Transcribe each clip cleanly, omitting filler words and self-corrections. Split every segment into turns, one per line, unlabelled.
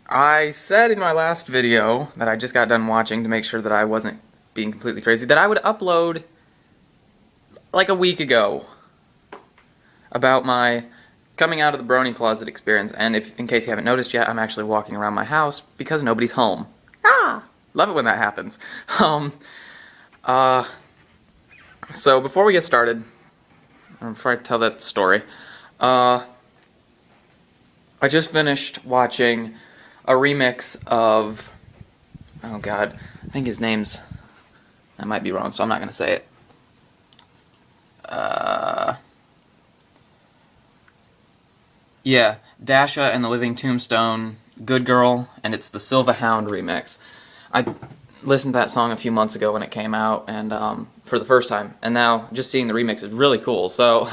I said in my last video that I just got done watching to make sure that I wasn't being completely crazy, that I would upload like a week ago about my coming out of the Brony closet experience, and if, in case you haven't noticed yet, I'm actually walking around my house because nobody's home. Ah! Love it when that happens. So before we get started, before I tell that story, I just finished watching a remix of, oh god, I think his name's, I might be wrong, so I'm not going to say it. Yeah, Dasha and the Living Tombstone, Good Girl, and it's the Silva Hound remix. I listened to that song a few months ago when it came out, and for the first time, and now just seeing the remix is really cool. So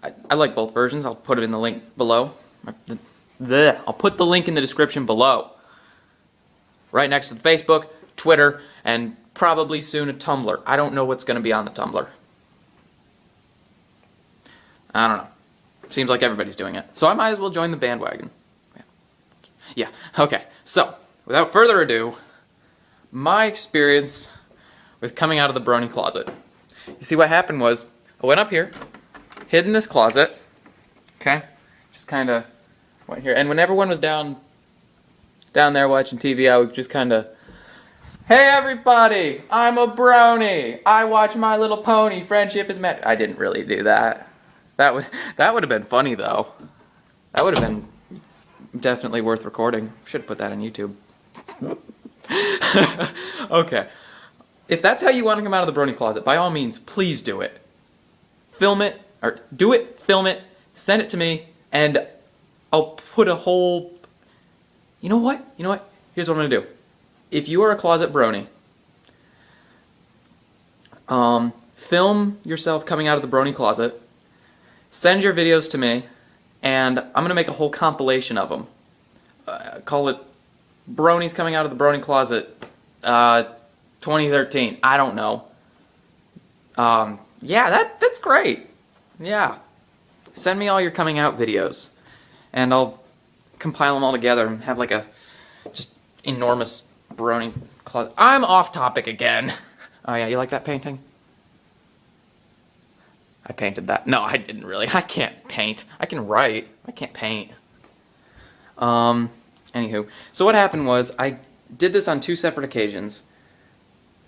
I like both versions. I'll put it in the link below. I'll put the link in the description below, right next to the Facebook, Twitter, and probably soon a Tumblr. I don't know what's going to be on the Tumblr. I don't know. Seems like everybody's doing it. So I might as well join the bandwagon. Yeah, okay. So, without further ado, my experience with coming out of the Brony closet. You see, what happened was, I went up here, hid in this closet, okay? Just kind of went here. And when everyone was down there watching TV, I would just kind of, hey everybody, I'm a Brony. I watch My Little Pony, Friendship is Magic. I didn't really do that. That would have been funny though. That would have been definitely worth recording. Should have put that on YouTube. Okay. If that's how you want to come out of the Brony closet, by all means, please do it. Film it, or do it, film it, send it to me, and I'll put a whole... You know what? Here's what I'm going to do. If you are a closet Brony, film yourself coming out of the Brony closet, send your videos to me, and I'm going to make a whole compilation of them. Call it Bronies Coming Out of the Brony Closet 2013. I don't know. Yeah, that's great. Yeah. Send me all your coming out videos, and I'll compile them all together and have like a just enormous Brony closet. I'm off topic again. Oh yeah, you like that painting? I painted that. No, I didn't really. I can't paint. I can write. I can't paint. Anywho. So what happened was, I did this on 2 separate occasions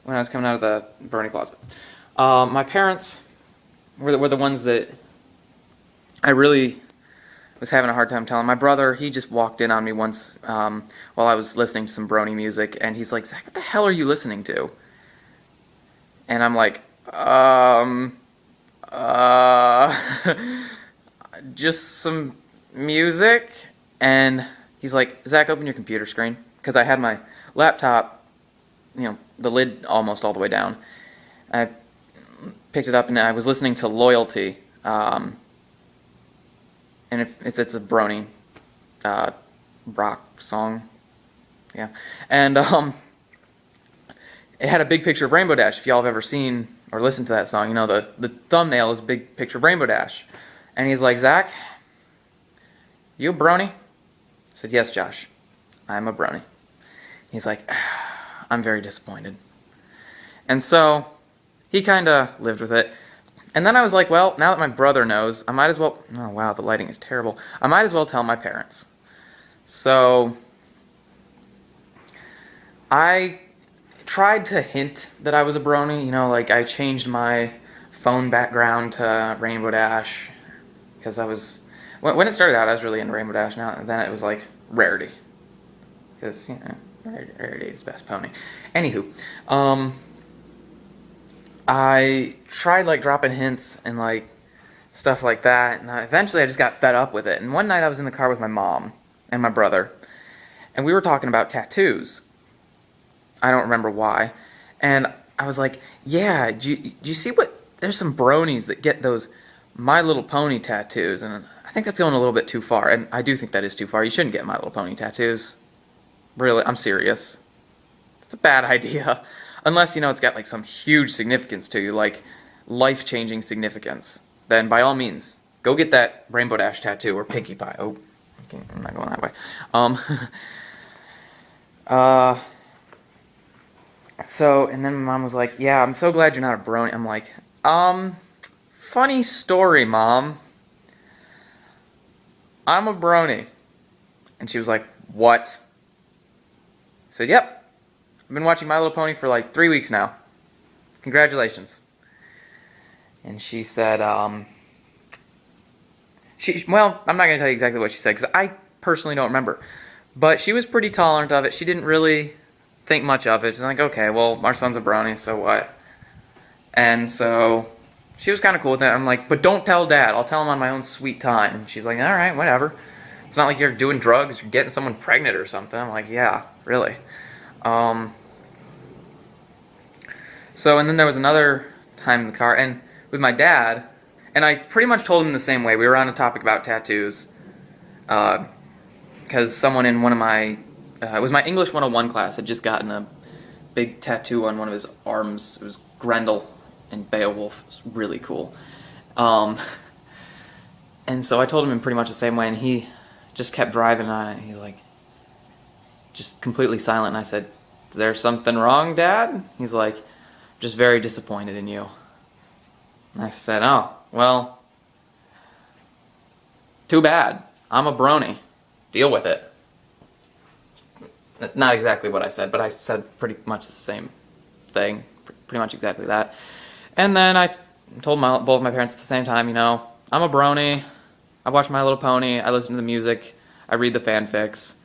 when I was coming out of the Brony closet. My parents were the ones that I really was having a hard time telling. My brother, he just walked in on me once while I was listening to some Brony music, and he's like, Zach, what the hell are you listening to? And I'm like, just some music. And he's like, Zach, open your computer screen, because I had my laptop, you know, the lid almost all the way down. I picked it up and I was listening to Loyalty, and it's a Brony rock song, yeah, and it had a big picture of Rainbow Dash. If y'all have ever seen or listened to that song, you know the thumbnail is a big picture of Rainbow Dash. And he's like, Zach, you a Brony? I said, yes, Josh, I'm a Brony. He's like, I'm very disappointed. And so he kind of lived with it. And then I was like, well, now that my brother knows, I might as well... Oh, wow, the lighting is terrible. I might as well tell my parents. So I tried to hint that I was a Brony. You know, like I changed my phone background to Rainbow Dash because I was... When it started out, I was really into Rainbow Dash. Now, then it was like Rarity. Because, you know, Rarity is the best pony. Anywho, I tried like dropping hints and like stuff like that, and eventually I just got fed up with it. And one night I was in the car with my mom and my brother, and we were talking about tattoos. I don't remember why. And I was like, yeah, do you see what... There's some Bronies that get those My Little Pony tattoos, and I think that's going a little bit too far. And I do think that is too far. You shouldn't get My Little Pony tattoos. Really, I'm serious. It's a bad idea. Unless, you know, it's got like some huge significance to you, like life-changing significance. Then by all means, go get that Rainbow Dash tattoo or Pinkie Pie. Oh, I'm not going that way. Uh, so, and then my mom was like, yeah, I'm so glad you're not a brony. I'm like, funny story, Mom. I'm a brony. And she was like, what? I said, yep. I've been watching My Little Pony for like 3 weeks now. Congratulations. And she said, well, I'm not going to tell you exactly what she said, because I personally don't remember. But she was pretty tolerant of it. She didn't really think much of it. She's like, okay, well, our son's a brony, so what? And so she was kind of cool with it. I'm like, but don't tell Dad. I'll tell him on my own sweet time. And she's like, all right, whatever. It's not like you're doing drugs or getting someone pregnant or something. I'm like, yeah, really. So, and then there was another time in the car, and with my dad, and I pretty much told him the same way. We were on a topic about tattoos, because someone in one of my, it was my English 101 class, had just gotten a big tattoo on one of his arms. It was Grendel and Beowulf. It was really cool. And so I told him in pretty much the same way, and he just kept driving on, and he's like, just completely silent, and I said, is there something wrong, Dad? He's like, just very disappointed in you. And I said, oh, well, too bad. I'm a brony. Deal with it. Not exactly what I said, but I said pretty much the same thing. Pretty much exactly that. And then I told both my parents at the same time, you know, I'm a brony. I watch My Little Pony. I listen to the music. I read the fanfics.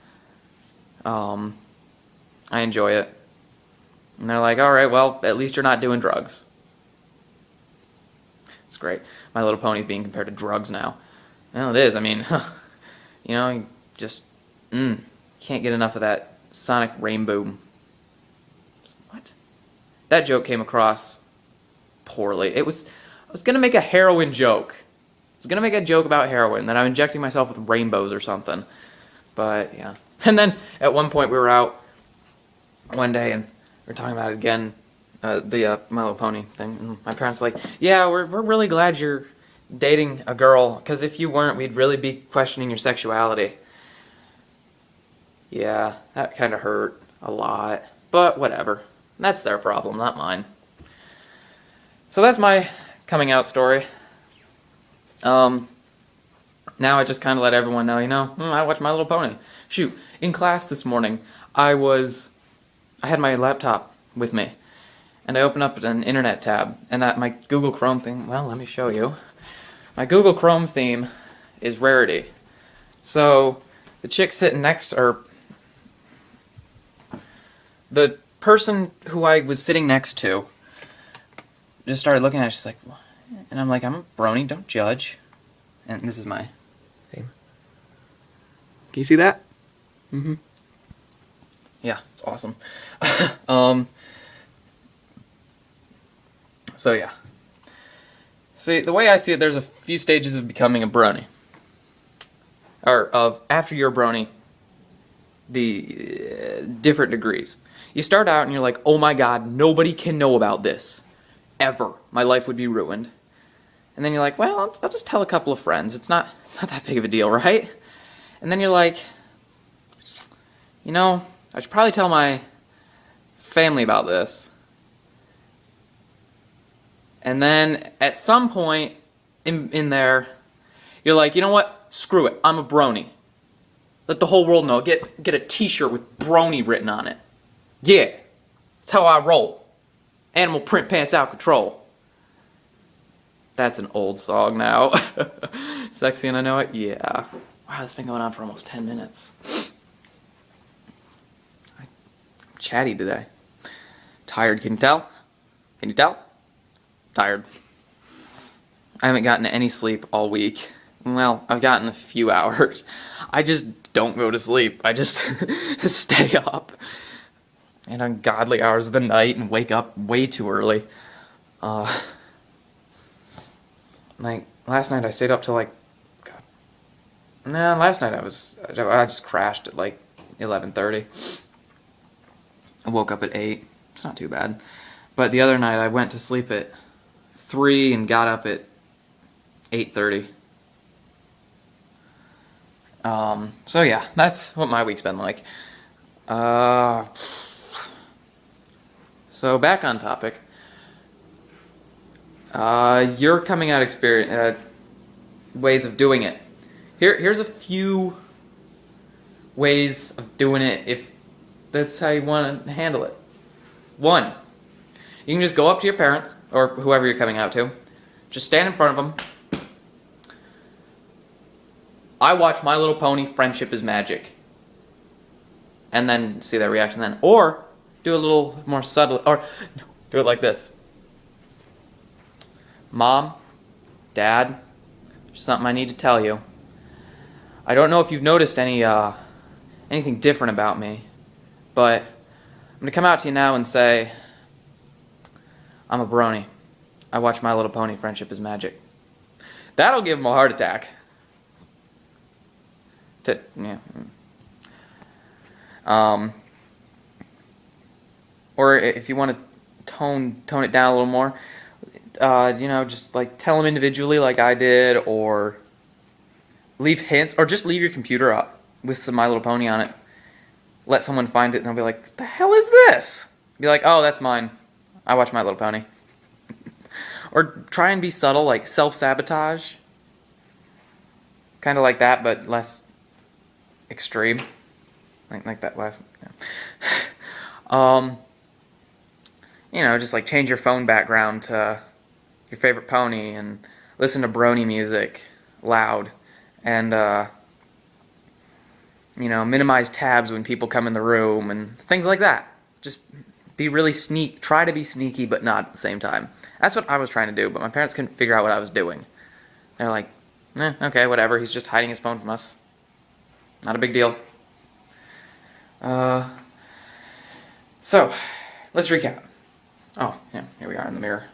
I enjoy it. And they're like, all right, well, at least you're not doing drugs. It's great. My Little Pony's being compared to drugs now. Well, it is. I mean, you know, you just can't get enough of that Sonic Rainbow. What? That joke came across poorly. I was going to make a heroin joke. I was going to make a joke about heroin, that I'm injecting myself with rainbows or something. But, yeah. And then, at one point, we were out one day, and we were talking about it again, the My Little Pony thing. And my parents were like, yeah, we're really glad you're dating a girl, because if you weren't, we'd really be questioning your sexuality. Yeah, that kind of hurt a lot. But, whatever. That's their problem, not mine. So that's my coming out story. Now I just kind of let everyone know, you know, I watch My Little Pony. Shoot, in class this morning, I had my laptop with me, and I opened up an internet tab, and my Google Chrome thing, well, let me show you. My Google Chrome theme is Rarity. So, the chick sitting next, or the person who I was sitting next to just started looking at it, she's like, what? And I'm like, I'm a brony, don't judge. And this is my theme. Can you see that? Mm-hmm. Yeah, it's awesome. So yeah. See, the way I see it, there's a few stages of becoming a brony. Or of, after you're a brony, the different degrees. You start out and you're like, oh my god, nobody can know about this. Ever. My life would be ruined. And then you're like, well, I'll just tell a couple of friends. It's not that big of a deal, right? And then you're like, you know, I should probably tell my family about this. And then at some point in there, you're like, you know what? Screw it. I'm a brony. Let the whole world know. Get a t-shirt with brony written on it. Yeah. That's how I roll. Animal print pants out control. That's an old song now. Sexy and I know it? Yeah. Wow, this has been going on for almost 10 minutes. I'm chatty today. Tired, can you tell? Can you tell? Tired. I haven't gotten any sleep all week. Well, I've gotten a few hours. I just don't go to sleep. I just stay up. And ungodly hours of the night and wake up way too early. Like, last night I stayed up till like, God. Nah, last night I just crashed at like 11:30. I woke up at 8. It's not too bad. But the other night I went to sleep at 3 and got up at 8:30. So yeah, that's what my week's been like. So back on topic. Your coming out experience, ways of doing it. Here's a few ways of doing it if that's how you want to handle it. One, you can just go up to your parents or whoever you're coming out to. Just stand in front of them. I watch My Little Pony, Friendship is Magic. And then see their reaction then. Or do a little more subtle, or do it like this. Mom, Dad, there's something I need to tell you. I don't know if you've noticed anything different about me, but I'm going to come out to you now and say, I'm a brony. I watch My Little Pony, Friendship is Magic. That'll give him a heart attack. Yeah. Or if you want to tone it down a little more, just like tell them individually like I did, or leave hints, or just leave your computer up with some My Little Pony on it. Let someone find it and they'll be like, what the hell is this? Be like, oh, that's mine. I watch My Little Pony. Or try and be subtle, like self-sabotage. Kind of like that, but less extreme. Like that last... Yeah. Just like change your phone background to your favorite pony and listen to Brony music loud. And, minimize tabs when people come in the room and things like that. Just be really try to be sneaky, but not at the same time. That's what I was trying to do, but my parents couldn't figure out what I was doing. They're like, okay, whatever, he's just hiding his phone from us. Not a big deal. So, let's recap. Oh, yeah, here we are in the mirror.